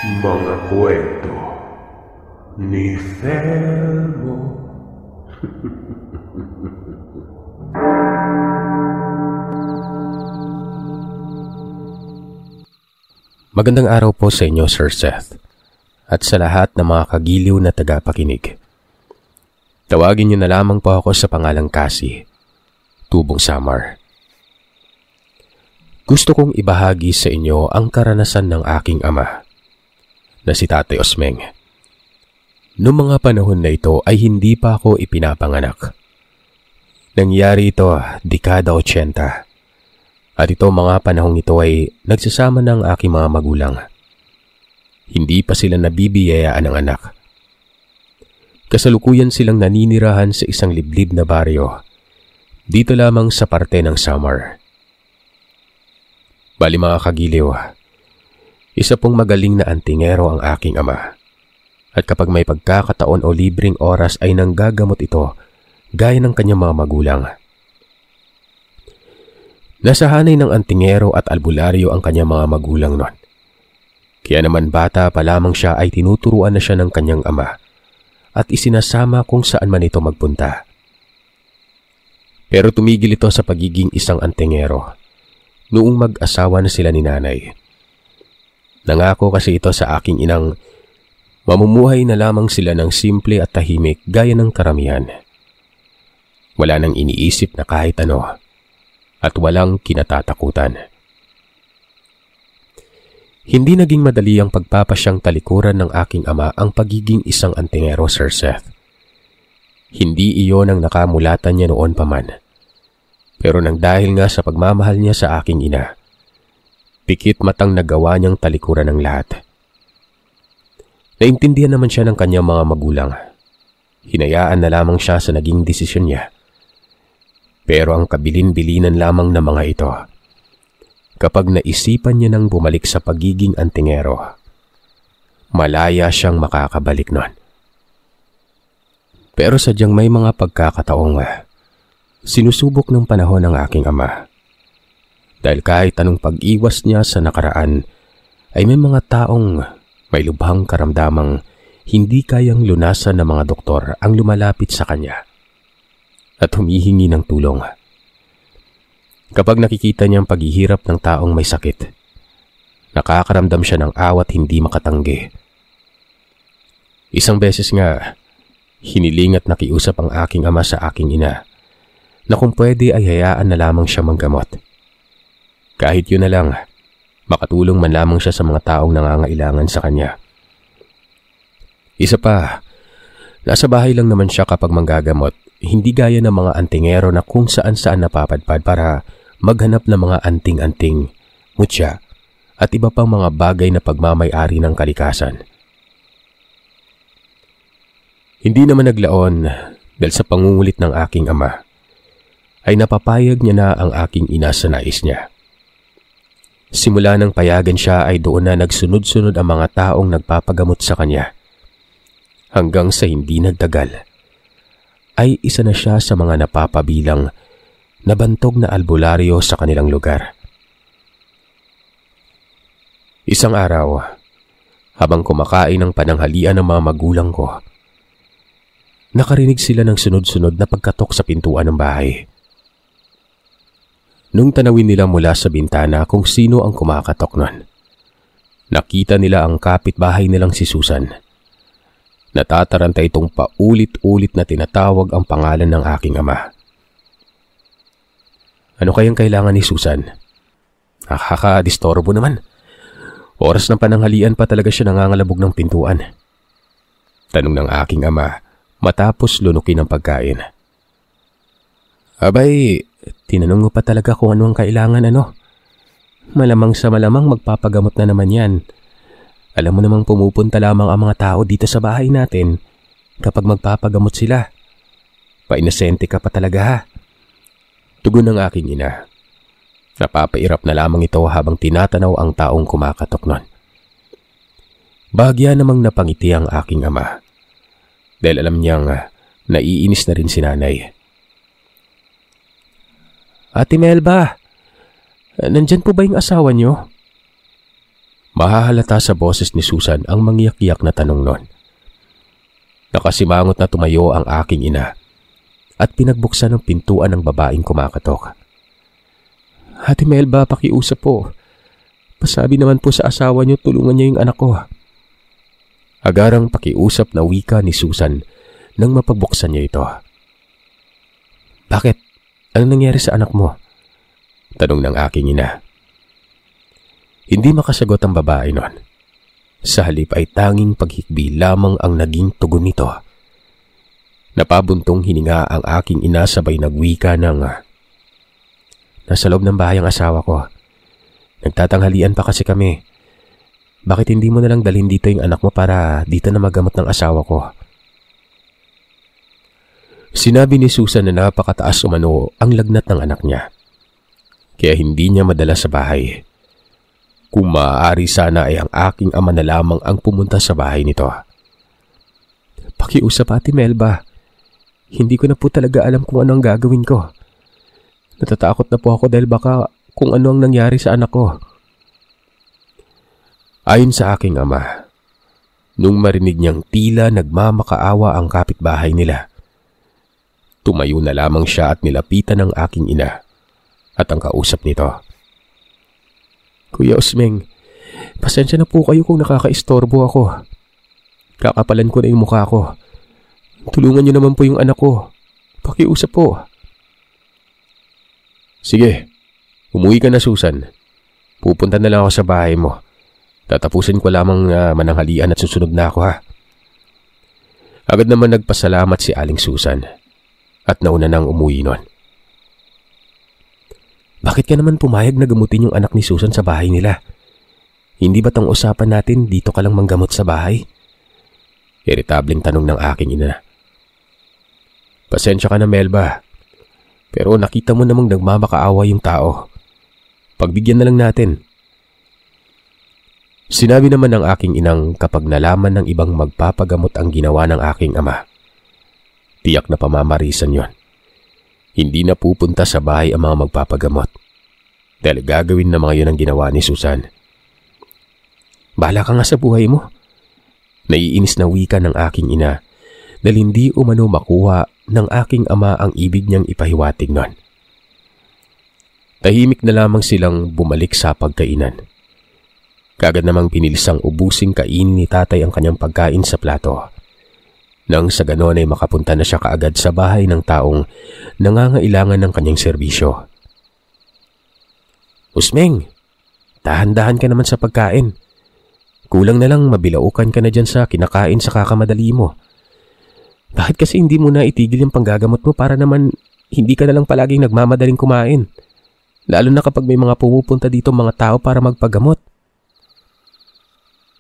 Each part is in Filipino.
Mga kwento ni Felmo. Magandang araw po sa inyo, Sir Seth, at sa lahat ng mga kagiliw na tagapakinig. Tawagin niyo na lamang po ako sa pangalang Cassie, Tubong Samar. Gusto kong ibahagi sa inyo ang karanasan ng aking ama, na si Tatay Osmeng. Noong mga panahon na ito ay hindi pa ako ipinapanganak. Nangyari ito dekada 80. At ito mga panahong ito ay nagsasama ng aking mga magulang. Hindi pa sila nabibiyayaan ng anak. Kasalukuyan silang naninirahan sa isang liblib na baryo, dito lamang sa parte ng Samar. Bali mga kagiliw, isa pong magaling na antingero ang aking ama. At kapag may pagkakataon o libreng oras ay nanggagamot ito gaya ng kanyang mga magulang. Nasahanay ng antingero at albularyo ang kanyang mga magulang noon. Kaya naman bata pa lamang siya ay tinuturuan na siya ng kanyang ama at isinasama kung saan man ito magpunta. Pero tumigil ito sa pagiging isang antingero noong mag-asawa na sila ni nanay. Nangako kasi ito sa aking inang mamumuhay na lamang sila ng simple at tahimik gaya ng karamihan. Wala nang iniisip na kahit ano at walang kinatatakutan. Hindi naging madali ang pagpapasyang talikuran ng aking ama ang pagiging isang antingero, Sir Seth. Hindi iyon ang nakamulatan niya noon pa man. Pero nang dahil nga sa pagmamahal niya sa aking ina, pikit matang nagawa niyang talikuran ng lahat. Naintindihan naman siya ng kanyang mga magulang. Hinayaan na lamang siya sa naging desisyon niya. Pero ang kabilin-bilinan lamang ng mga ito, kapag naisipan niya nang bumalik sa pagiging antingero, malaya siyang makakabalik nun. Pero sadyang may mga pagkakataong sinusubok ng panahon ng aking ama. Dahil kahit anong pag-iwas niya sa nakaraan, ay may mga taong may lubhang karamdamang hindi kayang lunasan ng mga doktor ang lumalapit sa kanya at humihingi ng tulong. Kapag nakikita niya ang paghihirap ng taong may sakit, nakakaramdam siya ng awat hindi makatanggi. Isang beses nga, hiniling at nakiusap ang aking ama sa aking ina na kung pwede ay hayaan na lamang siya manggamot. Kahit yun na lang, makatulong man lamang siya sa mga taong nangangailangan sa kanya. Isa pa, nasa bahay lang naman siya kapag manggagamot, hindi gaya ng mga antingero na kung saan-saan napapadpad para maghanap ng mga anting-anting, mutya, at iba pang mga bagay na pagmamay-ari ng kalikasan. Hindi naman naglaon dahil sa pangungulit ng aking ama, ay napapayag niya na ang aking ina sa nais niya. Simula nang payagan siya ay doon na nagsunod-sunod ang mga taong nagpapagamot sa kanya. Hanggang sa hindi nagtagal, ay isa na siya sa mga napapabilang na bantog na albularyo sa kanilang lugar. Isang araw, habang kumakain ng pananghalian ng mga magulang ko, nakarinig sila ng sunod-sunod na pagkatok sa pintuan ng bahay. Nung tanawin nila mula sa bintana kung sino ang kumakatok nun, nakita nila ang kapitbahay nilang si Susan. Natataranta itong paulit-ulit na tinatawag ang pangalan ng aking ama. Ano kayang kailangan ni Susan? Nakakadistorbo naman. Oras ng pananghalian pa talaga siya nangangalabog ng pintuan. Tanong ng aking ama matapos lunukin ang pagkain. Abay, tinanong mo pa talaga kung ano ang kailangan ano. Malamang sa malamang magpapagamot na naman yan. Alam mo namang pumupunta lamang ang mga tao dito sa bahay natin kapag magpapagamot sila. Painosente ka pa talaga ha. Tugon ng aking ina. Napapairap na lamang ito habang tinatanaw ang taong kumakatok nun. Bahagya namang napangiti ang aking ama. Dahil alam niyang naiinis na rin si nanay. Ate Melba, nandyan po ba yung asawa niyo? Mahahalata sa boses ni Susan ang mangyak-yak na tanong nun. Nakasimangot na tumayo ang aking ina at pinagbuksan ng pintuan ng babaeng kumakatok. Ate Melba, pakiusap po. Pasabi naman po sa asawa niyo, tulungan niya yung anak ko. Agarang pakiusap na wika ni Susan nang mapagbuksan niya ito. Bakit? Anong nangyari sa anak mo? Tanong ng aking ina. Hindi makasagot ang babae nun. Sa halip ay tanging paghikbi lamang ang naging tugon nito. Napabuntong hininga ang aking ina sabay nagwika ng, nasa loob ng bahay ang asawa ko. Nagtatanghalian pa kasi kami. Bakit hindi mo nalang dalhin dito yung anak mo para dito na magamot ng asawa ko? Sinabi ni Susan na napakataas umano ang lagnat ng anak niya. Kaya hindi niya madala sa bahay. Kung maaari sana ay ang aking ama na lamang ang pumunta sa bahay nito. Pakiusap, Ate Melba. Hindi ko na po talaga alam kung ano ang gagawin ko. Natatakot na po ako dahil baka kung ano ang nangyari sa anak ko. Ayon sa aking ama, nung marinig niyang tila nagmamakaawa ang kapitbahay nila, tumayo na lamang siya at nilapitan ng aking ina at ang kausap nito. Kuya Usmeng, pasensya na po kayo kung nakakaistorbo ako. Kakapalan ko na yung mukha ko. Tulungan niyo naman po yung anak ko. Pakiusap po. Sige, umuwi ka na Susan. Pupunta na lang ako sa bahay mo. Tatapusin ko lamang mananghalian at susunod na ako ha. Agad naman nagpasalamat si Aling Susan at nauna nang umuwi nun. Bakit ka naman pumayag na gamutin yung anak ni Susan sa bahay nila? Hindi ba tong usapan natin dito ka lang manggamot sa bahay? Iritableng tanong ng aking ina. Pasensya ka na Melba, pero nakita mo namang nagmamakaawa yung tao. Pagbigyan na lang natin. Sinabi naman ng aking inang kapag nalaman ng ibang magpapagamot ang ginawa ng aking ama. Tiyak na pamamarisan yon. Hindi na pupunta sa bahay ang mga magpapagamot. Dahil gagawin na mga yun ang ginawa ni Susan. Bahala ka nga sa buhay mo. Naiinis na wika ng aking ina dahil hindi umano makuha ng aking ama ang ibig niyang ipahiwatig nun. Tahimik na lamang silang bumalik sa pagkainan. Kagad namang pinilisang ubusing kainin ni tatay ang kanyang pagkain sa plato. Nang sa ganon ay makapunta na siya kaagad sa bahay ng taong nangangailangan ng kanyang serbisyo. Usmeng, dahan-dahan ka naman sa pagkain. Kulang na lang mabilaukan ka na dyan sa kinakain sa kakamadali mo. Bakit kasi hindi mo na itigil yung panggagamot mo para naman hindi ka na lang palaging nagmamadaling kumain? Lalo na kapag may mga pumupunta dito mga tao para magpagamot.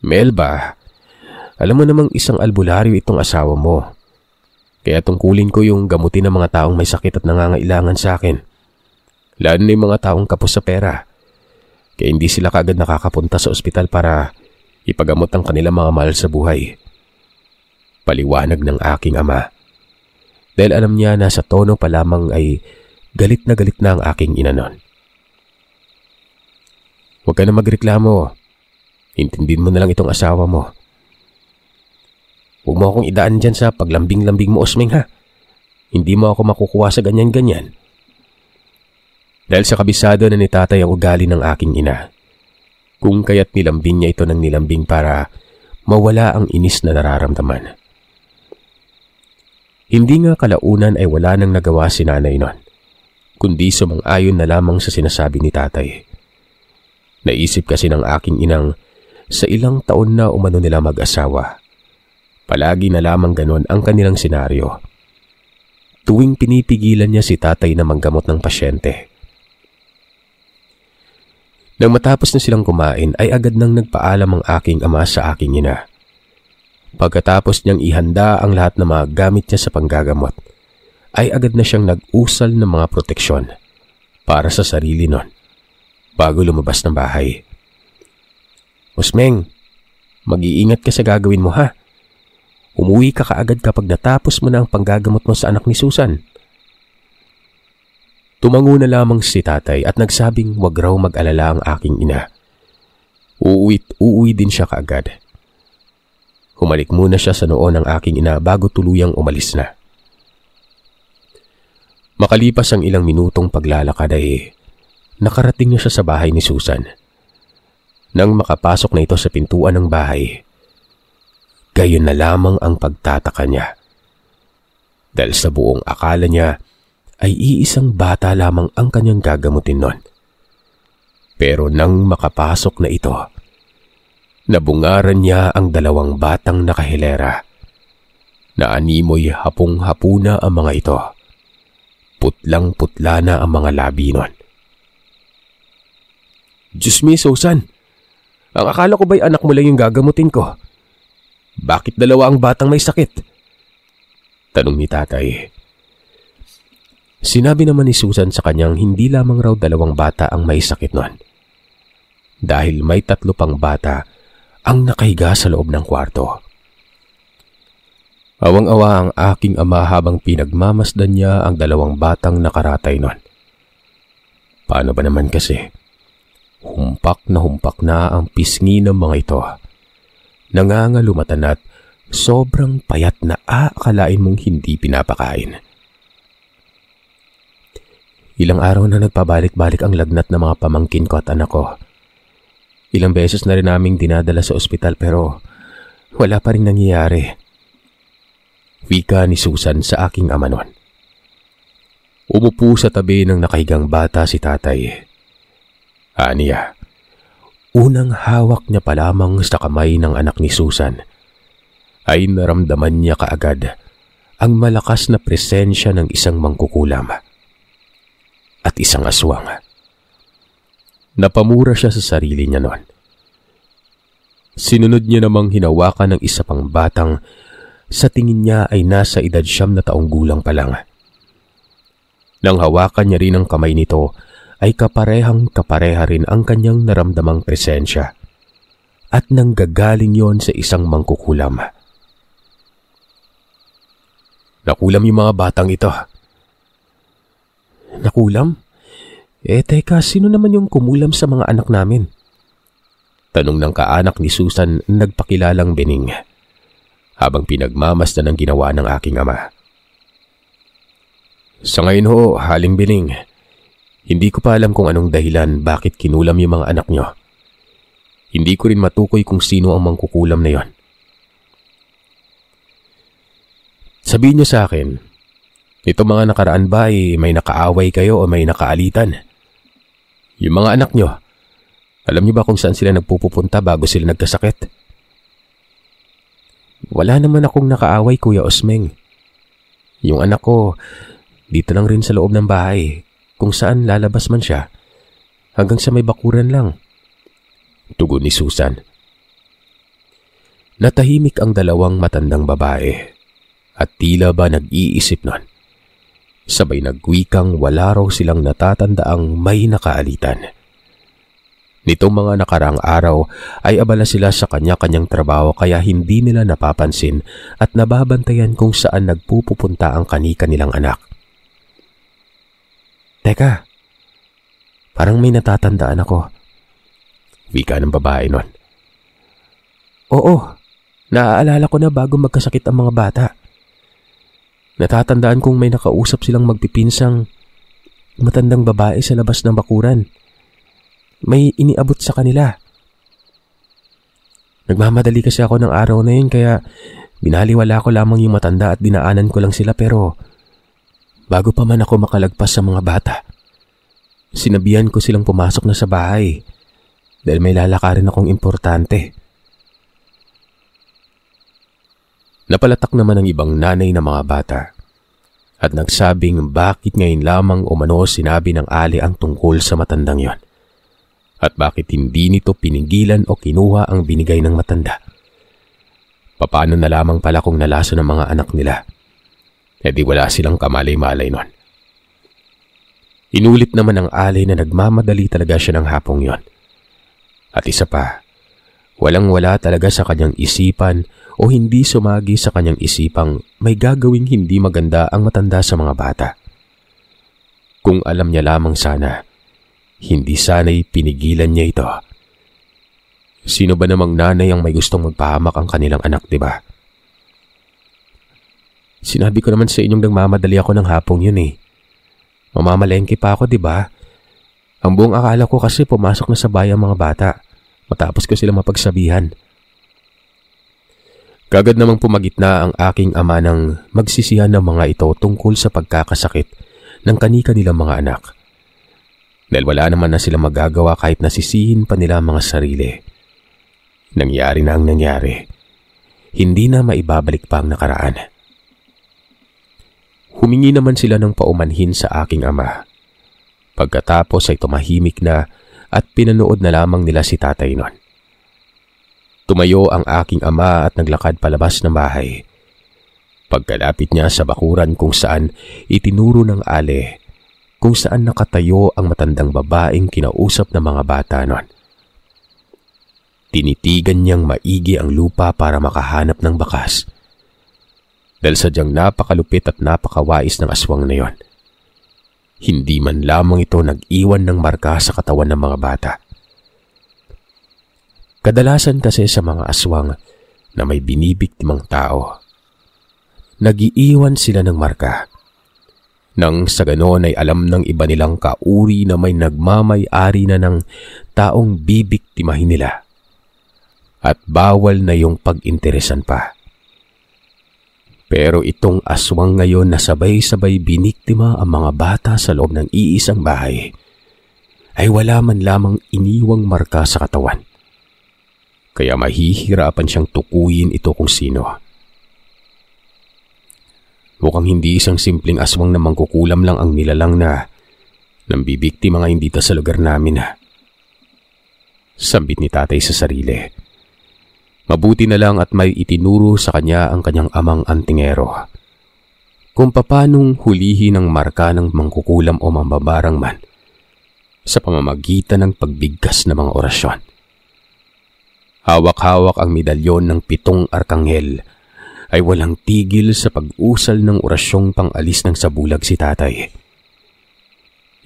Melba, alam mo namang isang albularyo itong asawa mo. Kaya tungkulin ko yung gamutin ng mga taong may sakit at nangangailangan sa akin. Lalo na yung mga taong kapos sa pera. Kaya hindi sila kaagad nakakapunta sa ospital para ipagamot ang kanilang mga mahal sa buhay. Paliwanag ng aking ama. Dahil alam niya na sa tono pa lamang ay galit na ang aking ina nun. Huwag ka na magreklamo. Intindihin mo na lang itong asawa mo. Huwag mo akong idaan dyan sa paglambing-lambing mo, Osmeng, ha? Hindi mo ako makukuha sa ganyan-ganyan. Dahil sa kabisado na ni tatay ang ugali ng aking ina, kung kaya't nilambing niya ito ng nilambing para mawala ang inis na nararamdaman. Hindi nga kalaunan ay wala nang nagawa si nanay nun, kundi sumang-ayon na lamang sa sinasabi ni tatay. Naisip kasi ng aking inang sa ilang taon na umano nila mag-asawa. Palagi na lamang ganon ang kanilang senaryo. Tuwing pinipigilan niya si tatay na manggamot ng pasyente. Nang matapos na silang kumain ay agad nang nagpaalam ang aking ama sa aking ina. Pagkatapos niyang ihanda ang lahat ng mga gamit niya sa panggagamot, ay agad na siyang nag-usal ng mga proteksyon para sa sarili nun bago lumabas ng bahay. Usmeng, mag-iingat ka sa gagawin mo ha. Umuwi ka kaagad kapag natapos mo na ang panggagamot mo sa anak ni Susan. Tumango na lamang si tatay at nagsabing wag raw mag-alala ang aking ina. Uuwi din siya kaagad. Humalik muna siya sa noo ng aking ina bago tuluyang umalis na. Makalipas ang ilang minutong paglalakad ay nakarating na siya sa bahay ni Susan. Nang makapasok na ito sa pintuan ng bahay, gayon na lamang ang pagtataka niya. Dahil sa buong akala niya ay iisang bata lamang ang kanyang gagamutin nun. Pero nang makapasok na ito, nabungaran niya ang dalawang batang nakahilera. Naanimoy hapong-hapuna ang mga ito. Putlang-putla na ang mga labi nun. Diyos me, Susan! Ang akala ko ba'y anak mo lang yung gagamutin ko? Bakit dalawa ang batang may sakit? Tanong ni tatay. Sinabi naman ni Susan sa kanyang hindi lamang raw dalawang bata ang may sakit nun. Dahil may 3 pang bata ang nakahiga sa loob ng kwarto. Awang-awa ang aking ama habang pinagmamasdan niya ang dalawang batang nakaratay nun. Paano ba naman kasi? Humpak na ang pisngi ng mga ito. Nangangalumatan at sobrang payat na aakalain mong hindi pinapakain. Ilang araw na nagpabalik-balik ang lagnat ng mga pamangkin ko at anak ko. Ilang beses na rin naming dinadala sa ospital pero wala pa rin nangyayari. Wika ni Susan sa aking ama nun. Umupo sa tabi ng nakahigang bata si tatay. Aniya, unang hawak niya pa lamang sa kamay ng anak ni Susan ay naramdaman niya kaagad ang malakas na presensya ng isang mangkukulam at isang aswang. Napamura siya sa sarili niya noon. Sinunod niya namang hinawakan ng isa pang batang sa tingin niya ay nasa edad 9 na taong gulang pa lang. Nang hawakan niya rin ang kamay nito ay kaparehang-kapareha rin ang kanyang naramdamang presensya at nanggagaling yon sa isang mangkukulam. Nakulam yung mga batang ito. Nakulam? Teka, sino naman yung kumulam sa mga anak namin? Tanong ng kaanak ni Susan nagpakilalang Bening habang pinagmamasdan ang ginawa ng aking ama. Sa ngayon ho, Haling Bening, hindi ko pa alam kung anong dahilan bakit kinulam yung mga anak nyo. Hindi ko rin matukoy kung sino ang mangkukulam na yon. Sabihin nyo sa akin, itong mga nakaraan ba ay may nakaaway kayo o may nakaalitan? Yung mga anak nyo, alam nyo ba kung saan sila nagpupunta bago sila nagkasakit? Wala naman akong nakaaway, Kuya Osmeng. Yung anak ko, dito lang rin sa loob ng bahay, kung saan lalabas man siya, hanggang sa may bakuran lang. Tugon ni Susan. Natahimik ang dalawang matandang babae at tila ba nag-iisip nun. Sabay nagwikang wala raw silang natatandaang may nakaalitan. Nitong mga nakaraang araw ay abala sila sa kanya-kanyang trabaho kaya hindi nila napapansin at nababantayan kung saan nagpupunta ang kani-kanilang anak. Teka, parang may natatandaan ako. Wika ng babae nun. Oo, naaalala ko na bago magkasakit ang mga bata. Natatandaan kong may nakausap silang magpipinsang matandang babae sa labas ng bakuran. May iniabot sa kanila. Nagmamadali kasi ako ng araw na yun kaya binaliwala ko lamang yung matanda at dinaanan ko lang sila pero bago pa man ako makalagpas sa mga bata, sinabihan ko silang pumasok na sa bahay dahil may lalakarin akong importante. Napalatak naman ang ibang nanay ng mga bata at nagsabing bakit ngayon lamang umano sinabi ng ali ang tungkol sa matandang yon at bakit hindi nito pinigilan o kinuha ang binigay ng matanda. Paano na lamang pala kung nalaso ng mga anak nila? Di wala silang kamalay-malay nun. Inulit naman ng ali na nagmamadali talaga siya ng hapong yon. At isa pa, walang-wala talaga sa kanyang isipan o hindi sumagi sa kanyang isipang may gagawing hindi maganda ang matanda sa mga bata. Kung alam niya lamang sana, hindi sana'y pinigilan niya ito. Sino ba namang nanay ang may gustong magpahamak ang kanilang anak, di ba? Sinabi ko naman sa inyong nagmamadali ako ng hapong yun eh. Mamamalengke pa ako, di ba? Ang buong akala ko kasi pumasok na sa bayan mga bata matapos ko sila mapagsabihan. Kagad namang pumagitna ang aking ama nang magsisihan ng mga ito tungkol sa pagkakasakit ng kani-kanilang mga anak. Dahil wala naman na sila magagawa kahit nasisihin pa nila ang mga sarili. Nangyari na ang nangyari. Hindi na maibabalik pa ang nakaraan. Humingi naman sila ng paumanhin sa aking ama. Pagkatapos ay tumahimik na at pinanood na lamang nila si tatay nun. Tumayo ang aking ama at naglakad palabas ng bahay. Pagkalapit niya sa bakuran kung saan itinuro ng ale, kung saan nakatayo ang matandang babaeng kinausap ng mga bata nun. Tinitigan niyang maigi ang lupa para makahanap ng bakas. Dahil sadyang napakalupit at napakawais ng aswang na yon. Hindi man lamang ito nag-iwan ng marka sa katawan ng mga bata. Kadalasan kasi sa mga aswang na may binibiktimang tao, nag-iiwan sila ng marka. Nang sa ganoon ay alam ng iba nilang kauri na may nagmamay-ari na ng taong bibiktimahin nila. At bawal na yung pag-interesan pa. Pero itong aswang ngayon na sabay-sabay biniktima ang mga bata sa loob ng iisang bahay, ay wala man lamang iniwang marka sa katawan. Kaya mahihirapan siyang tukuyin ito kung sino. Mukhang hindi isang simpleng aswang na mangkukulam lang ang nilalang na nambibiktima ngayon dito sa lugar namin. Sambit ni tatay sa sarili. Mabuti na lang at may itinuro sa kanya ang kanyang amang antingero. Kung papanong hulihin ang marka ng mangkukulam o mambabarang man sa pamamagitan ng pagbigkas ng mga orasyon. Hawak-hawak ang medalyon ng 7 arkanghel ay walang tigil sa pag-usal ng orasyong pang-alis ng sabulag si tatay.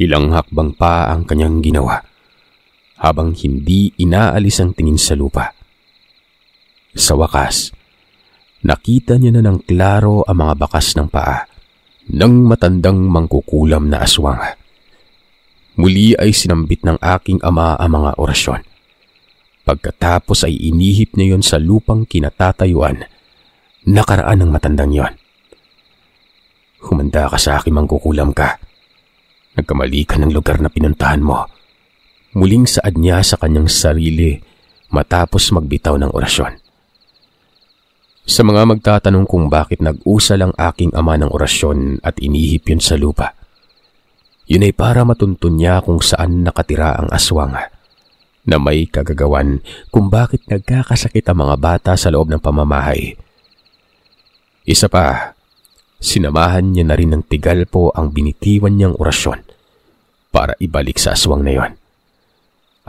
Ilang hakbang pa ang kanyang ginawa habang hindi inaalis ang tingin sa lupa. Sa wakas, nakita niya na ng klaro ang mga bakas ng paa ng matandang mangkukulam na aswang. Muli ay sinambit ng aking ama ang mga orasyon. Pagkatapos ay inihip niya yon sa lupang kinatatayuan, nakaraan ng matandang yon. Humanda ka sa akin, mangkukulam ka. Nagkamali ka ng lugar na pinuntahan mo. Muling saad niya sa kanyang sarili matapos magbitaw ng orasyon. Sa mga magtatanong kung bakit nag-usal ang aking ama ng orasyon at inihip yun sa lupa, yun ay para matuntun niya kung saan nakatira ang aswang na may kagagawan kung bakit nagkakasakit ang mga bata sa loob ng pamamahay. Isa pa, sinamahan niya na rin ng tigalpo ang binitiwan niyang orasyon para ibalik sa aswang na yon.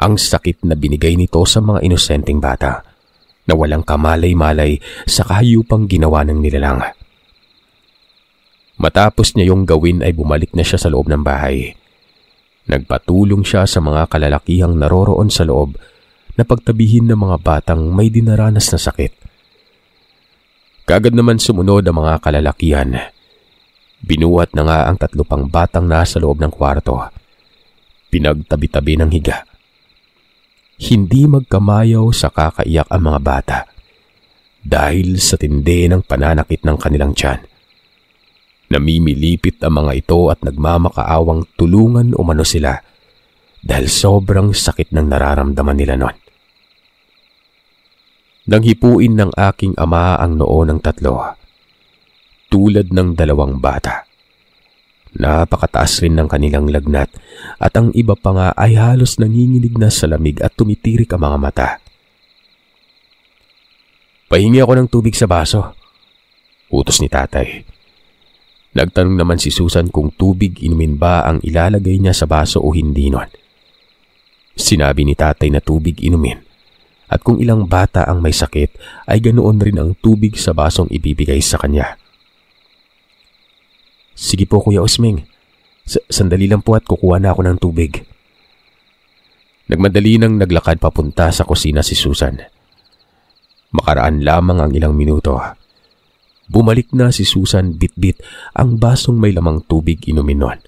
Ang sakit na binigay nito sa mga inosenteng bata na walang kamalay-malay sa kahayupang ginawa ng nilalang. Matapos niya yung gawin ay bumalik na siya sa loob ng bahay. Nagpatulong siya sa mga kalalakihang naroroon sa loob na pagtabihin ng mga batang may dinaranas na sakit. Kagad naman sumunod ang mga kalalakihan. Binuhat na nga ang 3 pang batang nasa loob ng kwarto. Pinagtabi-tabi ng higa. Hindi magkamayaw sa kakaiyak ang mga bata dahil sa tindi ng pananakit ng kanilang tiyan. Namimilipit ang mga ito at nagmamakaawang tulungan umano sila dahil sobrang sakit ng nararamdaman nila noon. Nang hipuin ng aking ama ang noo ng 3, tulad ng 2 bata. Napakataas rin ng kanilang lagnat at ang iba pa nga ay halos nanginginig na sa lamig at tumitirik ang mga mata. Pahingi ako ng tubig sa baso, utos ni tatay. Nagtanong naman si Susan kung tubig inumin ba ang ilalagay niya sa baso o hindi nun. Sinabi ni tatay na tubig inumin at kung ilang bata ang may sakit ay ganoon rin ang tubig sa basong ibibigay sa kanya. Sige po Kuya Usming, sandali lang po at kukuha na ako ng tubig. Nagmadali nang naglakad papunta sa kusina si Susan. Makaraan lamang ang ilang minuto. Bumalik na si Susan bitbit ang basong may lamang tubig inumin nun.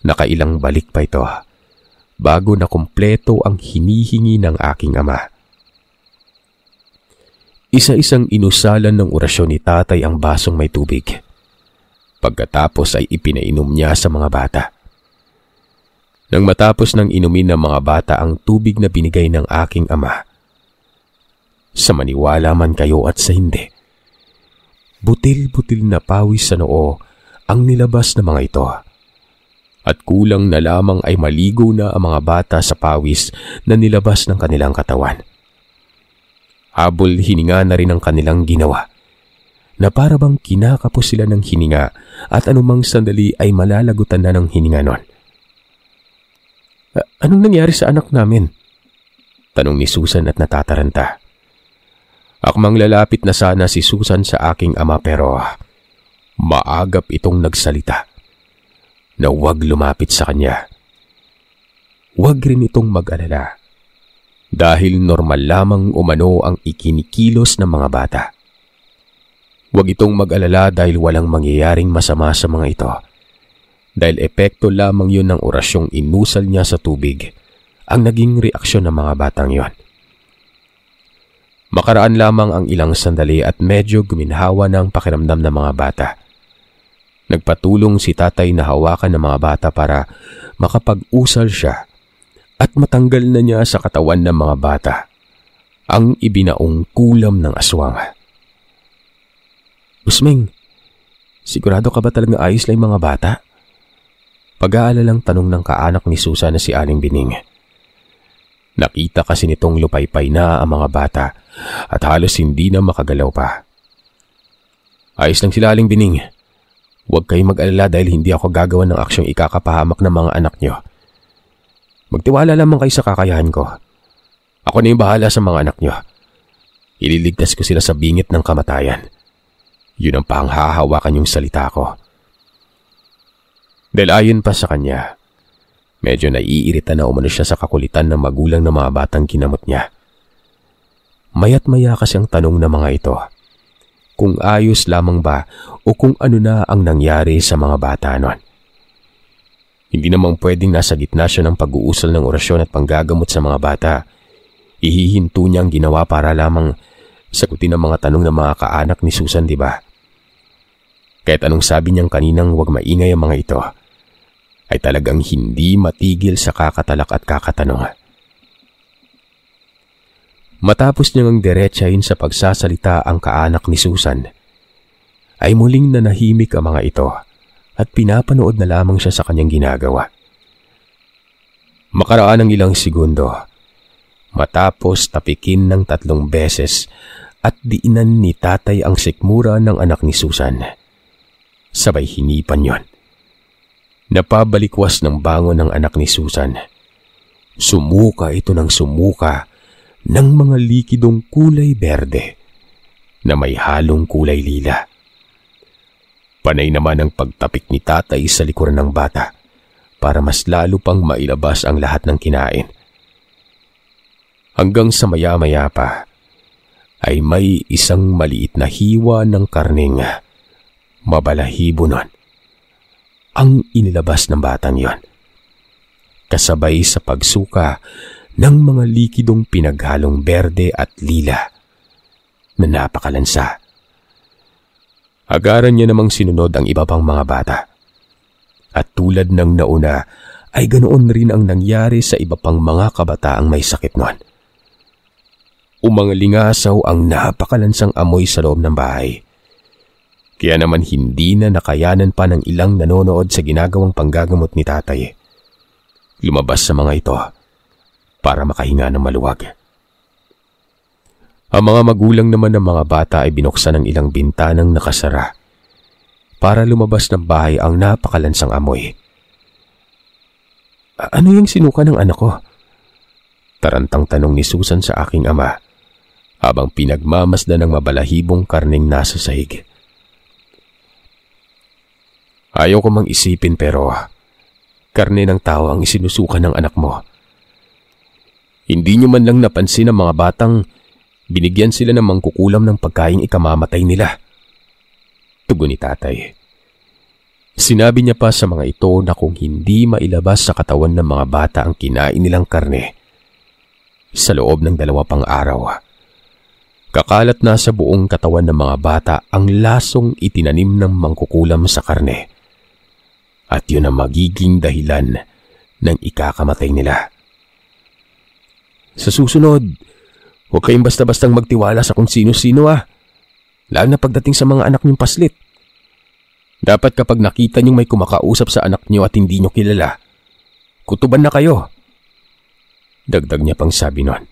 Nakailang balik pa ito bago na kumpleto ang hinihingi ng aking ama. Isa-isang inusalan ng orasyon ni tatay ang basong may tubig. Pagkatapos ay ipinainom niya sa mga bata. Nang matapos ng inumin ng mga bata ang tubig na binigay ng aking ama, sa maniwala man kayo at sa hindi, butil-butil na pawis sa noo ang nilabas ng mga ito. At kulang na lamang ay maligo na ang mga bata sa pawis na nilabas ng kanilang katawan. Habol hininga na rin ang kanilang ginawa, na para bang kinakapos sila ng hininga at anumang sandali ay malalagutan na ng hininga nun. Anong nangyari sa anak namin? Tanong ni Susan at natataranta. Akmang lalapit na sana si Susan sa aking ama pero maagap itong nagsalita na huwag lumapit sa kanya. Huwag rin itong mag-alala dahil normal lamang umano ang ikinikilos ng mga bata. Huwag itong mag-alala dahil walang mangyayaring masama sa mga ito. Dahil epekto lamang yun ng orasyong inusal niya sa tubig ang naging reaksyon ng mga batang yon. Makaraan lamang ang ilang sandali at medyo guminhawa na ang pakiramdam ng mga bata. Nagpatulong si tatay na hawakan ng mga bata para makapag-usal siya at matanggal na niya sa katawan ng mga bata ang ibinaong kulam ng aswang. Usmeng, sigurado ka ba talagang ayos lang yung mga bata? Pag-aalalang tanong ng kaanak ni Susan na si Aling Bining. Nakita kasi nitong lupaypay na ang mga bata at halos hindi na makagalaw pa. Ayos lang sila, Aling Bining. Huwag kayong mag-alala dahil hindi ako gagawa ng aksyong ikakapahamak ng mga anak niyo. Magtiwala lamang kayo sa kakayahan ko. Ako na yung bahala sa mga anak niyo. Ililigtas ko sila sa bingit ng kamatayan. Yun ang panghahawakan yung salita ko. Dahil ayon pa sa kanya, medyo naiirita na umano siya sa kakulitan ng magulang ng mga batang kinamot niya. Maya't maya kasi ang tanong ng mga ito, kung ayos lamang ba o kung ano na ang nangyari sa mga bata nun. Hindi namang pwedeng nasa gitna siya ng pag-uusal ng orasyon at panggagamot sa mga bata. Ihihinto niya ang ginawa para lamang sagutin ang mga tanong ng mga kaanak ni Susan, di ba? Kahit anong sabi niyang kaninang huwag maingay ang mga ito, ay talagang hindi matigil sa kakatalak at kakatanong. Matapos niyang diretsahin sa pagsasalita ang kaanak ni Susan, ay muling nanahimik ang mga ito at pinapanood na lamang siya sa kanyang ginagawa. Makaraan ng ilang segundo, matapos tapikin ng 3 beses at diinan ni tatay ang sikmura ng anak ni Susan, sabay hinipan yon. Napabalikwas ng bangon ng anak ni Susan. Sumuka ito ng sumuka ng mga likidong kulay berde na may halong kulay lila. Panay naman ang pagtapik ni tatay sa likuran ng bata para mas lalo pang mailabas ang lahat ng kinain. Hanggang sa maya-maya pa ay may isang maliit na hiwa ng karneng mabalahibo nun ang inilabas ng batang yon, kasabay sa pagsuka ng mga likidong pinaghalong berde at lila na napakalansa. Agaran niya namang sinunod ang iba pang mga bata. At tulad ng nauna ay ganoon rin ang nangyari sa iba pang mga kabataang may sakit nun. Umangalingasaw ang napakalansang amoy sa loob ng bahay. Kaya naman hindi na nakayanan pa ng ilang nanonood sa ginagawang panggagamot ni tatay. Lumabas sa mga ito para makahinga ng maluwag. Ang mga magulang naman ng mga bata ay binuksan ng ilang bintanang nakasara para lumabas ng bahay ang napakalansang amoy. Ano yung sinuka ng anak ko? Tarantang tanong ni Susan sa aking ama habang pinagmamasdan ng mabalahibong karneng nasa sahig. Ayaw ko mang isipin pero karne ng tao ang isinusuka ng anak mo. Hindi niyo man lang napansin ang mga batang binigyan sila ng mangkukulam ng pagkaing ikamamatay nila. Tugon ni tatay. Sinabi niya pa sa mga ito na kung hindi mailabas sa katawan ng mga bata ang kinain nilang karne, sa loob ng 2 pang araw, kakalat na sa buong katawan ng mga bata ang lasong itinanim ng mangkukulam sa karne. At yun ang magiging dahilan ng ikakamatay nila. Sa susunod, huwag kayong basta-bastang magtiwala sa kung sino-sino lalo na pagdating sa mga anak niyong paslit. Dapat kapag nakita niyong may kumakausap sa anak niyo at hindi niyo kilala, kutuban na kayo. Dagdag niya pang sabi nun.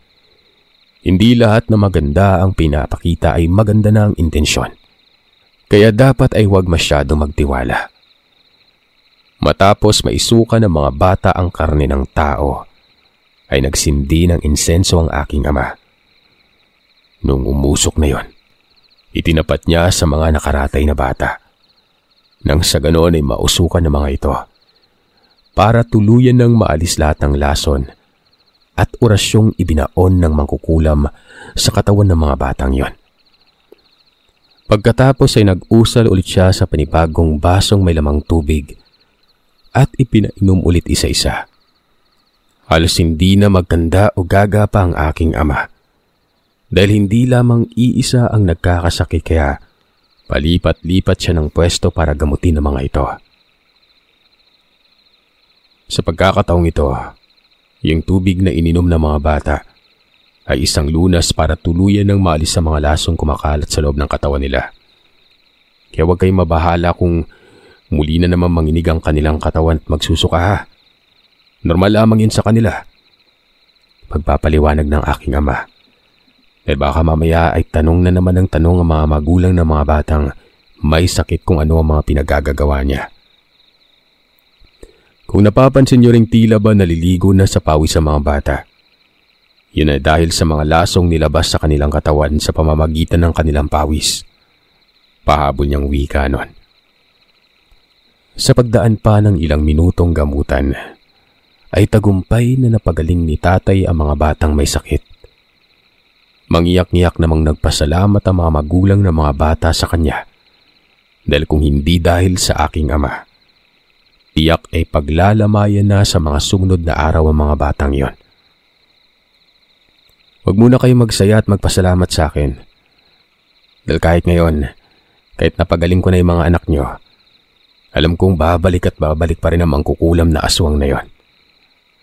Hindi lahat na maganda ang pinapakita ay maganda na ang intensyon. Kaya dapat ay huwag masyadong magtiwala. Matapos maisuka ng mga bata ang karne ng tao, ay nagsindi ng insenso ang aking ama. Nung umusok na yon, itinapat niya sa mga nakaratay na bata. Nang sa ganoon ay mausukan ng mga ito, para tuluyan ng maalis lahat ng lason at orasyong ibinaon ng mangkukulam sa katawan ng mga batang yon. Pagkatapos ay nag-usal ulit siya sa panibagong basong may lamang tubig at ipinainom ulit isa-isa. Halos hindi na maganda o gaga pa ang aking ama dahil hindi lamang iisa ang nagkakasakit kaya palipat-lipat siya ng pwesto para gamutin ang mga ito. Sa pagkakataong ito, yung tubig na ininom ng mga bata ay isang lunas para tuluyan ng maalis sa mga lasong kumakalat sa loob ng katawan nila. Kaya huwag kayong mabahala kung muli na naman manginig ang kanilang katawan at magsusuka. Normal lamang yun sa kanila. Pagpapaliwanag ng aking ama. Dahil baka mamaya ay tanong na naman ng tanong ang mga magulang ng mga batang may sakit kung ano ang mga pinagagagawa niya. Kung napapansin niyo ring tila ba naliligo na sa pawis ang mga bata, yun ay dahil sa mga lasong nilabas sa kanilang katawan sa pamamagitan ng kanilang pawis. Pahabol niyang wika nun. Sa pagdaan pa ng ilang minutong gamutan, ay tagumpay na napagaling ni tatay ang mga batang may sakit. Mangiyak-ngiyak namang nagpasalamat ang mga magulang ng mga bata sa kanya. Dahil kung hindi dahil sa aking ama, tiyak ay paglalamayan na sa mga sumunod na araw ang mga batang yon. Huwag muna kayong magsaya at magpasalamat sa akin. Dahil kahit ngayon, kahit napagaling ko na yung mga anak nyo, alam kong babalik at babalik pa rin ang mangkukulam na aswang na yon.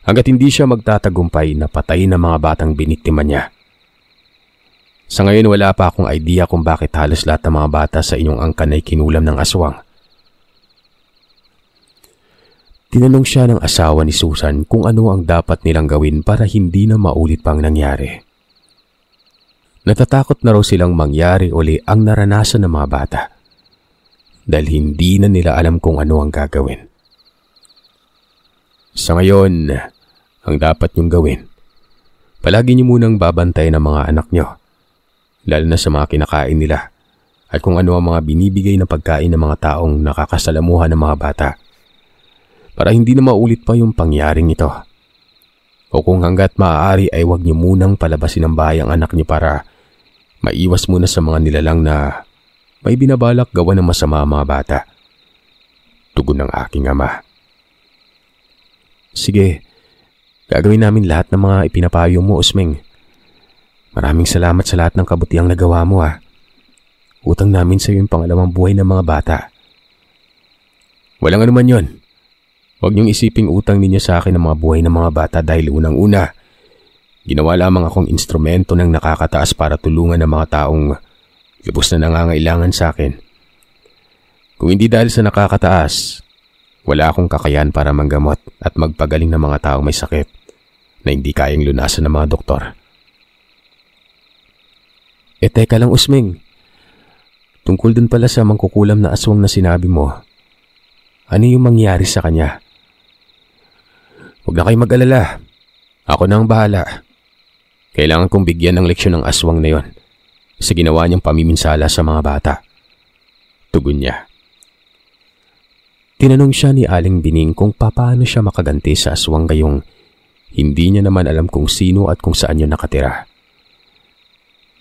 Hanggat hindi siya magtatagumpay na patayin ang mga batang biniktima niya. Sa ngayon wala pa akong idea kung bakit halos lahat ng mga bata sa inyong angkan ay kinulam ng aswang. Tinanong siya ng asawa ni Susan kung ano ang dapat nilang gawin para hindi na maulit pang nangyari. Natatakot na raw silang mangyari uli ang naranasan ng mga bata dahil hindi na nila alam kung ano ang gagawin. Sa ngayon, ang dapat niyong gawin, palagi niyo munang babantayan ang mga anak niyo, lalo na sa mga kinakain nila at kung ano ang mga binibigay na pagkain ng mga taong nakakasalamuhan ng mga bata para hindi na maulit pa yung pangyaring ito. O kung hanggat maaari ay huwag niyo munang palabasin ng bahay ang anak niyo para maiwas muna sa mga nilalang na may binabalak gawa ng masama ang mga bata. Tugon ng aking ama. Sige, gagawin namin lahat ng mga ipinapayo mo, Usmeng. Maraming salamat sa lahat ng kabutiang nagawa mo Utang namin sa iyo yung pangalawang buhay ng mga bata. Walang anuman yon. Huwag niyong isiping utang ninyo sa akin ng mga buhay ng mga bata dahil unang-una, ginawa lamang akong instrumento ng nakakataas para tulungan ng mga taong lubos na nangangailangan sa akin. Kung hindi dahil sa nakakataas, wala akong kakayahan para manggamot at magpagaling ng mga taong may sakit na hindi kayang lunasan ng mga doktor. Teka lang, Usmeng. Tungkol dun pala sa mangkukulam na aswang na sinabi mo, ano yung mangyari sa kanya? Huwag na kayong mag-alala. Ako na ang bahala. Kailangan kong bigyan ng leksyon ng aswang na yon sa ginawa niyang pamiminsala sa mga bata. Tugon niya. Tinanong siya ni Aling Bining kung paano siya makaganti sa aswang gayong Hindi niya naman alam kung sino at kung saan yun nakatira.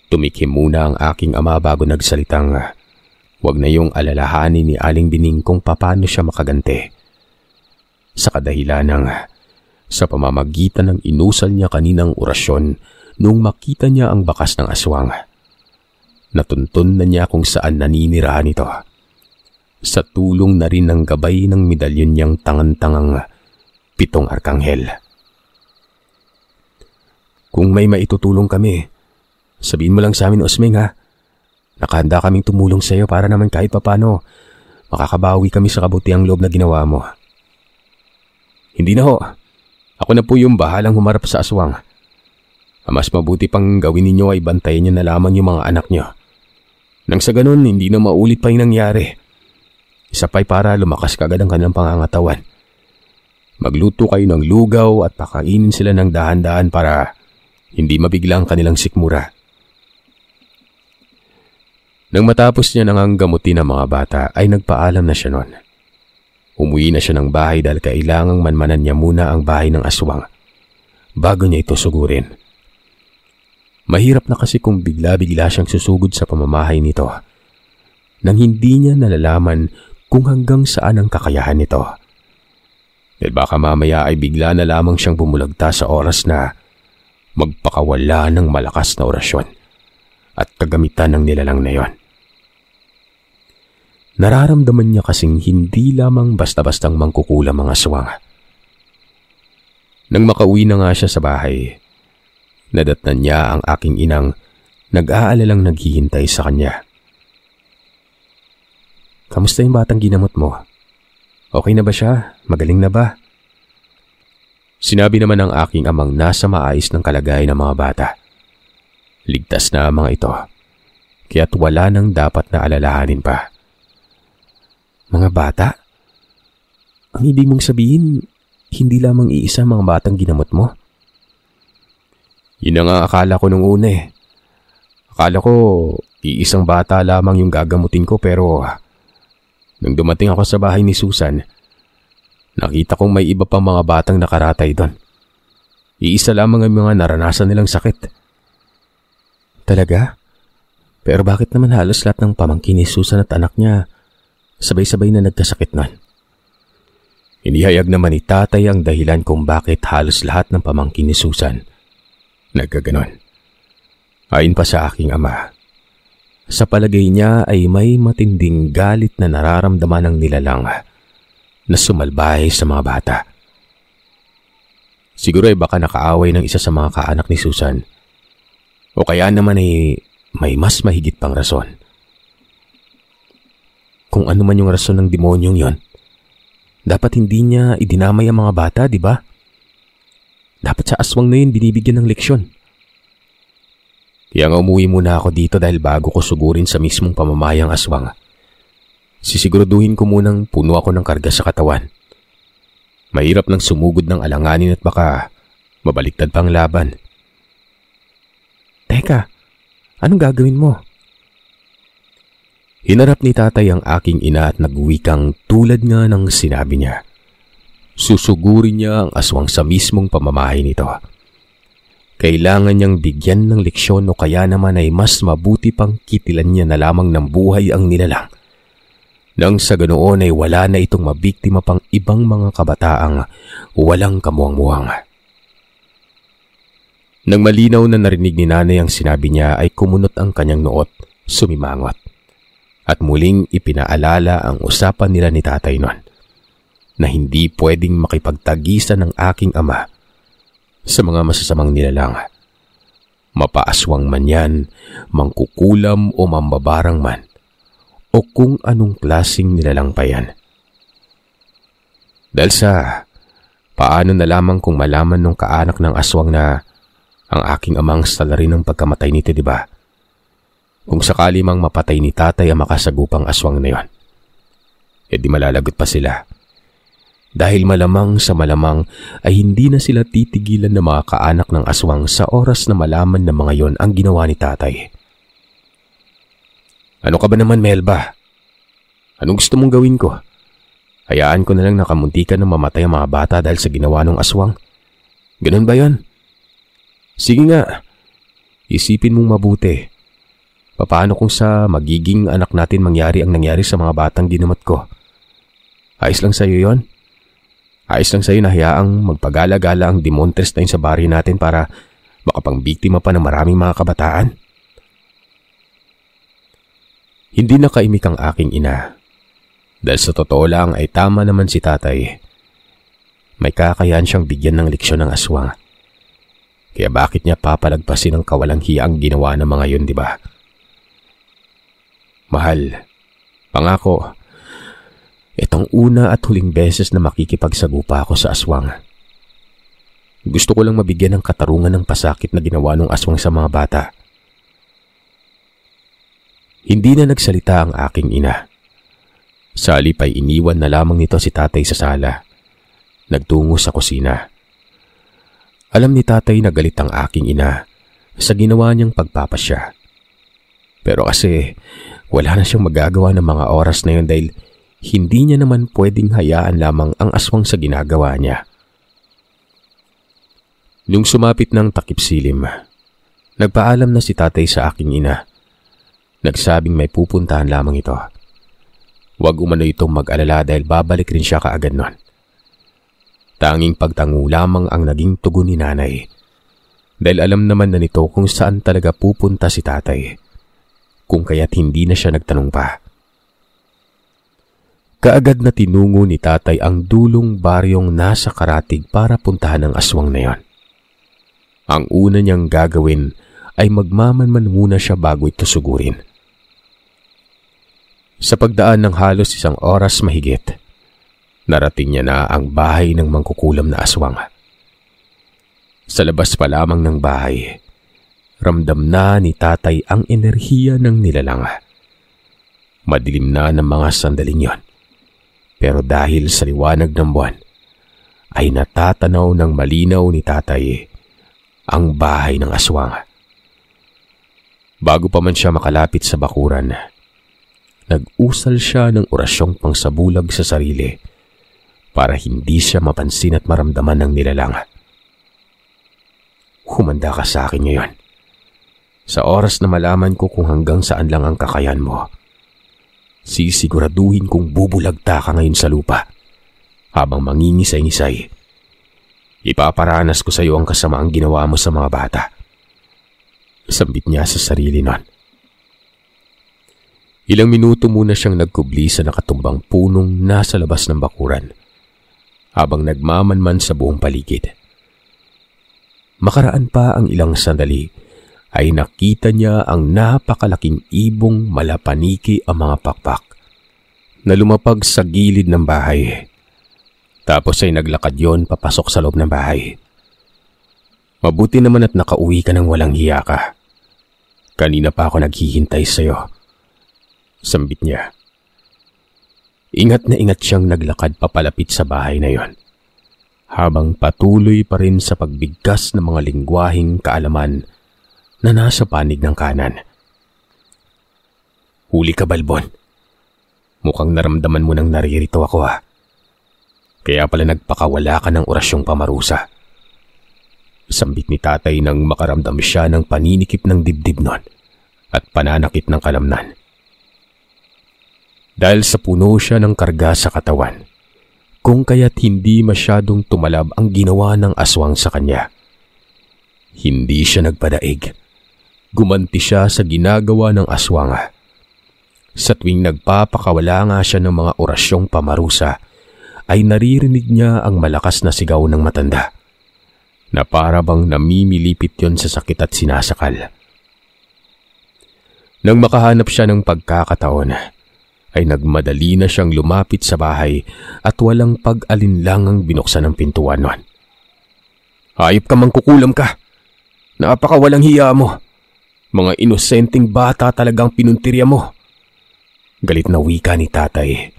Tumikim muna ang aking ama bago nagsalitang, "Huwag na yung alalahanin ni Aling Bining kung paano siya makaganti." Sa kadahilan ng sa pamamagitan ng inusal niya kaninang orasyon nung makita niya ang bakas ng aswang. Natuntun na niya kung saan naninirahan ito. Sa tulong na rin ng gabay ng medalyon niyang tangan-tangang 7 arkanghel. "Kung may maitutulong kami, sabihin mo lang sa amin, Osmeng, ha? Nakahanda kaming tumulong sa iyo para naman kahit papano makakabawi kami sa kabutiang loob na ginawa mo." "Hindi na ho. Ako na po yung bahalang humarap sa aswang. Mas mabuti pang gawin ninyo ay bantayan niyo na lamang yung mga anak niyo. Nang sa ganun, hindi na maulit pa yung nangyari. Isa pa'y para lumakas kagad ang kanilang pangangatawan. Magluto kayo ng lugaw at pakainin sila ng dahan-dahan para hindi mabigla ang kanilang sikmura." Nang matapos niya nang gamutin ang mga bata ay nagpaalam na siya noon. Umuwi na siya ng bahay dahil kailangang manmanan niya muna ang bahay ng aswang bago niya ito sugurin. Mahirap na kasi kung bigla-bigla siyang susugod sa pamamahay nito nang hindi niya nalalaman kung hanggang saan ang kakayahan nito. Dahil baka mamaya ay bigla na lamang siyang bumulagta sa oras na magpakawala ng malakas na orasyon at kagamitan ng nilalang na yon. Nararamdaman niya kasing hindi lamang basta-bastang mangkukulam ang aswang. Nang makauwi na nga siya sa bahay, nadatnan niya ang aking inang nag-aalalang naghihintay sa kanya. "Kamusta yung batang ginamot mo? Okay na ba siya? Magaling na ba?" Sinabi naman ng aking amang nasa maayos ng kalagayan ng mga bata. Ligtas na ang mga ito, kaya't wala nang dapat na alalahanin pa. "Mga bata? Ang ibig mong sabihin, hindi lamang iisa mga batang ginamot mo?" "Yun ang akala ko nung una eh. Akala ko iisang bata lamang yung gagamutin ko pero nung dumating ako sa bahay ni Susan, nakita kong may iba pang mga batang nakaratay doon. Iisa lamang ang mga naranasan nilang sakit." "Talaga? Pero bakit naman halos lahat ng pamangkin ni Susan at anak niya sabay-sabay na nagkasakit nun?" Inihayag naman ni tatay ang dahilan kung bakit halos lahat ng pamangkin ni Susan nagkaganon. Ayon pa sa aking ama, sa palagay niya ay may matinding galit na nararamdaman ng nilalang na sumalbahe sa mga bata. Siguro ay baka nakaaway ng isa sa mga kaanak ni Susan o kaya naman ay may mas mahigit pang rason. Kung ano man yung rason ng demonyong yon, dapat hindi niya idinamay ang mga bata, di ba? Dapat sa aswang na yun binibigyan ng leksyon. Kaya nga umuwi muna ako dito dahil bago ko sugurin sa mismong pamamayang aswang, sisiguraduhin ko munang puno ako ng karga sa katawan. Mahirap nang sumugod ng alanganin at baka mabaliktad pang laban. Teka, anong gagawin mo? Hinarap ni tatay ang aking ina at nagwikang tulad nga ng sinabi niya. Susugurin niya ang aswang sa mismong pamamahay nito. Kailangan niyang bigyan ng leksyon o kaya naman ay mas mabuti pang kitilan niya na lamang ng buhay ang nilalang. Nang sa ganoon ay wala na itong mabiktima pang ibang mga kabataang walang kamuang-muang. Nang malinaw na narinig ni nanay ang sinabi niya ay kumunot ang kanyang noot, sumimangot. At muling ipinaalala ang usapan nila ni tatay noon na hindi pwedeng makipagtagisan ng aking ama sa mga masasamang nilalang. Mapaaswang man yan, mangkukulam o mambabarang man, o kung anong klaseng nilalang pa yan. Dahil sa paano na lamang kung malaman ng kaanak ng aswang na ang aking amang salarin ng pagkamatay nito, di ba? Kung sakali mang mapatay ni tatay ang makasagupang aswang na yon, e di malalagot pa sila. Dahil malamang sa malamang ay hindi na sila titigilan ng mga kaanak ng aswang sa oras na malaman ng mga yon ang ginawa ni tatay. Ano ka ba naman, Melba? Anong gusto mong gawin ko? Hayaan ko na lang nakamuntikan ng mamatay ang mga bata dahil sa ginawa ng aswang? Ganun ba yon? Sige nga, isipin mong mabuti. Paano kung sa magiging anak natin mangyari ang nangyari sa mga batang ginamot ko? Ayos lang sa'yo yon? Ayos lang sa'yo na hayaang magpagala-gala ang demontres na yun sa baryo natin para makapangbiktima pa ng maraming mga kabataan? Hindi nakaimik ang aking ina. Dahil sa totoo lang ay tama naman si tatay. May kakayahan siyang bigyan ng leksyon ng aswang. Kaya bakit niya papalagpasin ang kawalang hiya ang ginawa ng mga yun, di ba? Mahal, pangako, itong una at huling beses na makikipagsagupa ako sa aswang. Gusto ko lang mabigyan ng katarungan ng pasakit na ginawa ng aswang sa mga bata. Hindi na nagsalita ang aking ina. Sa halip ay iniwan na lamang nito si tatay sa sala. Nagtungo sa kusina. Alam ni tatay na galit ang aking ina sa ginawa niyang pagpapasya. Pero kasi wala na siyang magagawa ng mga oras na yun dahil hindi niya naman pwedeng hayaan lamang ang aswang sa ginagawa niya. Nung sumapit ng takip silim, nagpaalam na si tatay sa aking ina. Nagsabing may pupuntahan lamang ito. Huwag umano itong mag-alala dahil babalik rin siya kaagad nun. Tanging pagtango lamang ang naging tugon ni nanay. Dahil alam naman na nito kung saan talaga pupunta si tatay. Kung kaya't hindi na siya nagtanong pa. Kaagad na tinungo ni tatay ang dulong baryong nasa Karatig para puntahan ang aswang na yon. Ang una niyang gagawin ay magmamanman muna siya bago ito sugurin. Sa pagdaan ng halos 1 oras mahigit, narating niya na ang bahay ng mangkukulam na aswang. Sa labas pa lamang ng bahay, ramdam na ni tatay ang enerhiya ng nilalang. Madilim na ng mga sandaling yon, pero dahil sa liwanag ng buwan, ay natatanaw ng malinaw ni tatay ang bahay ng aswang. Bago pa man siya makalapit sa bakuran, nag-usal siya ng orasyong pangsabulag sa sarili para hindi siya mapansin at maramdaman ng nilalang. Humanda ka sa akin ngayon. Sa oras na malaman ko kung hanggang saan lang ang kakayan mo, sisiguraduhin kong bubulagta ka ngayon sa lupa habang mangingisay-ngisay. Ipaparanas ko sa iyo ang kasamaang ginawa mo sa mga bata. Sambit niya sa sarili nun. Ilang minuto muna siyang nagkubli sa nakatumbang punong nasa labas ng bakuran habang nagmamanman sa buong paligid. Makaraan pa ang ilang sandali ay nakita niya ang napakalaking ibong malapaniki ang mga pakpak na lumapag sa gilid ng bahay. Tapos ay naglakad yon papasok sa loob ng bahay. Mabuti naman at nakauwi ka ng walang hiya ka. Kanina pa ako naghihintay sa'yo. Sambit niya. Ingat na ingat siyang naglakad papalapit sa bahay na yon, habang patuloy pa rin sa pagbigkas ng mga lingwaheng kaalaman na nasa panig ng kanan. Huli ka, Balbon. Mukhang naramdaman mo nang naririto ako ha. Kaya pala nagpakawala ka ng orasyong pamarusa. Sambit ni tatay nang makaramdam siya ng paninikip ng dibdib nun at pananakit ng kalamnan. Dahil sa puno siya ng karga sa katawan, kung kaya't hindi masyadong tumalab ang ginawa ng aswang sa kanya. Hindi siya nagpadaig. Gumanti siya sa ginagawa ng aswang. Sa tuwing nagpapakawala nga siya ng mga orasyong pamarusa, ay naririnig niya ang malakas na sigaw ng matanda, na para bang namimilipit yon sa sakit at sinasakal. Nang makahanap siya ng pagkakataon, ay nagmadali na siyang lumapit sa bahay at walang pag-alinlangang binuksan ang pintuan nun. Hayop ka, mangkukulam ka! Napakawalang hiya mo! Mga inosenteng bata talagang pinuntirya mo! Galit na wika ni tatay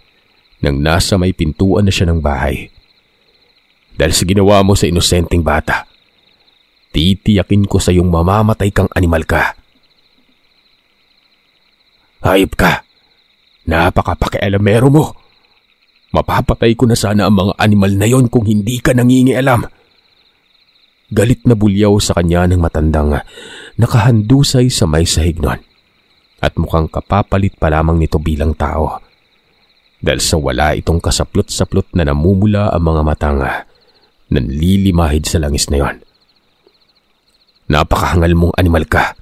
nang nasa may pintuan na siya ng bahay. Dahil sa ginawa mo sa inosenteng bata, titiyakin ko sa iyong mamamatay kang animal ka. Hayop ka! Napakapakialamero mo. Mapapatay ko na sana ang mga animal na yon kung hindi ka nangingialam. Galit na bulyaw sa kanya ng matandang nakahandusay sa may sahig nun at mukhang kapapalit pa lamang nito bilang tao. Dahil sa wala itong kasaplot-saplot na namumula ang mga matang nanlilimahid sa langis na yon. Napakahangal mong animal ka.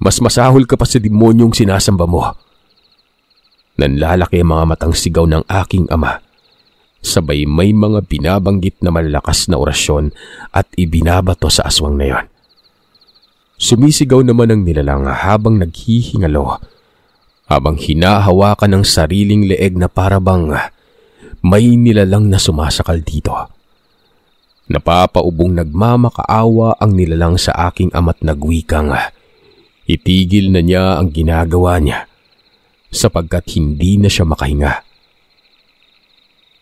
Mas masahol ka pa sa demonyong sinasamba mo. Nanlalaki ang mga matang sigaw ng aking ama. Sabay may mga binabanggit na malalakas na orasyon at ibinabato sa aswang na yon. Sumisigaw naman ang nilalang habang naghihingalo, habang hinahawakan ng sariling leeg na parabang may nilalang na sumasakal dito. Napapaubong nagmamakaawa ang nilalang sa aking ama't nagwikang itigil na niya ang ginagawa niya sapagkat hindi na siya makahinga.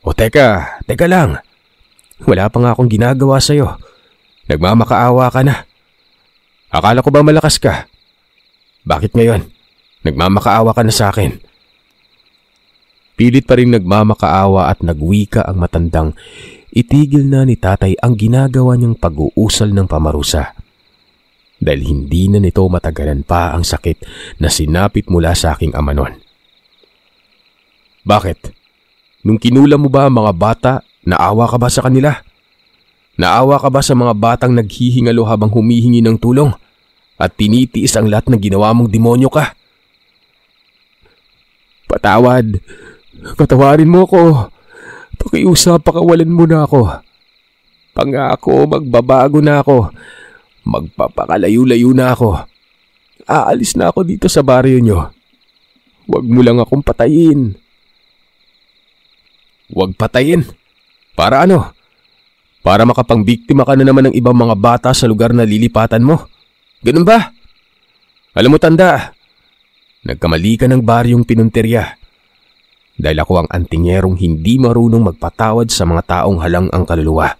O teka lang. Wala pa nga akong ginagawa sa'yo. Nagmamakaawa ka na. Akala ko ba malakas ka? Bakit ngayon? Nagmamakaawa ka na sa akin. Pilit pa rin nagmamakaawa at nagwika ang matandang itigil na ni tatay ang ginagawa niyang pag-uusal ng pamarusa. Dahil hindi na nito matagalan pa ang sakit na sinapit mula sa aking ama nun. Bakit? Nung kinula mo ba ang mga bata, naawa ka ba sa kanila? Naawa ka ba sa mga batang naghihingalo habang humihingi ng tulong at tinitiis ang lahat ng ginawa mong demonyo ka? Patawad. Patawarin mo ko. Pakiusap, pakawalan mo na ako. Pangako, magbabago na ako. Magpapakalayo-layo na ako. Aalis na ako dito sa baryo nyo. Huwag mo lang akong patayin. Huwag patayin? Para ano? Para makapangbiktima ka na naman ng ibang mga bata sa lugar na lilipatan mo? Ganun ba? Alam mo tanda, nagkamali ka ng baryong pinunterya. Dahil ako ang antingerong hindi marunong magpatawad sa mga taong halang ang kaluluwa.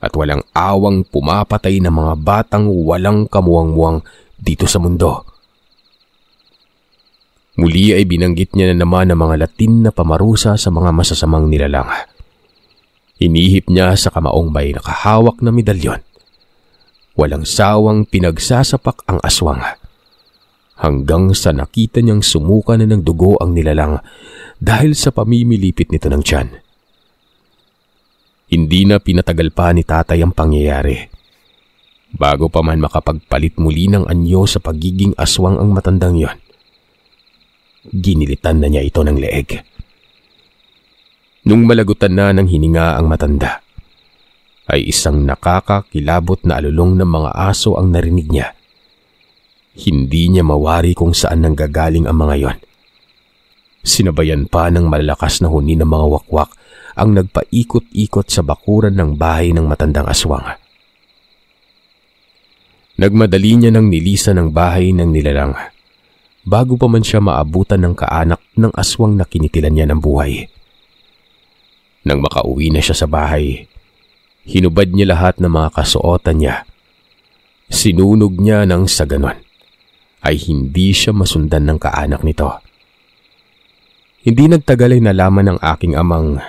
At walang awang pumapatay ng mga batang walang kamuwang-muwang dito sa mundo. Muli ay binanggit niya na naman ang mga Latin na pamarusa sa mga masasamang nilalang. Inihip niya sa kamaong may nakahawak na medalyon. Walang sawang pinagsasapak ang aswang. Hanggang sa nakita niyang sumuka na ng dugo ang nilalang dahil sa pamimilipit nito ng tiyan. Hindi na pinatagal pa ni tatay ang pangyayari. Bago pa man makapagpalit muli ng anyo sa pagiging aswang ang matandang yon, ginilitan na niya ito ng leeg. Nung malagutan na ng hininga ang matanda, ay isang nakakakilabot na alulong ng mga aso ang narinig niya. Hindi niya mawari kung saan nanggagaling ang mga yon. Sinabayan pa ng malalakas na huni ng mga wakwak ang nagpaikot-ikot sa bakuran ng bahay ng matandang aswang. Nagmadali niya ng nilisan ng bahay ng nilalang bago pa man siya maabutan ng kaanak ng aswang na kinitilan niya ng buhay. Nang makauwi na siya sa bahay, hinubad niya lahat ng mga kasuotan niya. Sinunog niya nang sa ganon ay hindi siya masundan ng kaanak nito. Hindi nagtagal ay nalaman ng aking amang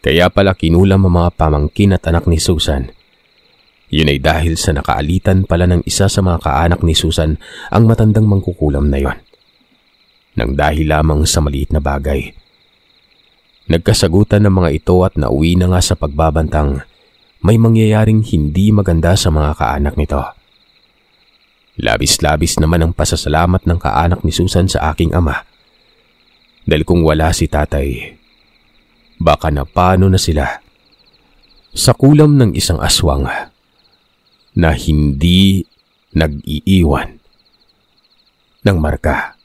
kaya pala kinulam ang mga pamangkin at anak ni Susan. Yun ay dahil sa nakaalitan pala ng isa sa mga kaanak ni Susan ang matandang mangkukulam na yon. Nang dahil lamang sa maliit na bagay. Nagkasagutan ng mga ito at nauwi na nga sa pagbabantang may mangyayaring hindi maganda sa mga kaanak nito. Labis-labis naman ang pasasalamat ng kaanak ni Susan sa aking ama. Dahil kung wala si tatay, baka na paano na sila sa kulam ng isang aswang na hindi nag-iiwan ng marka.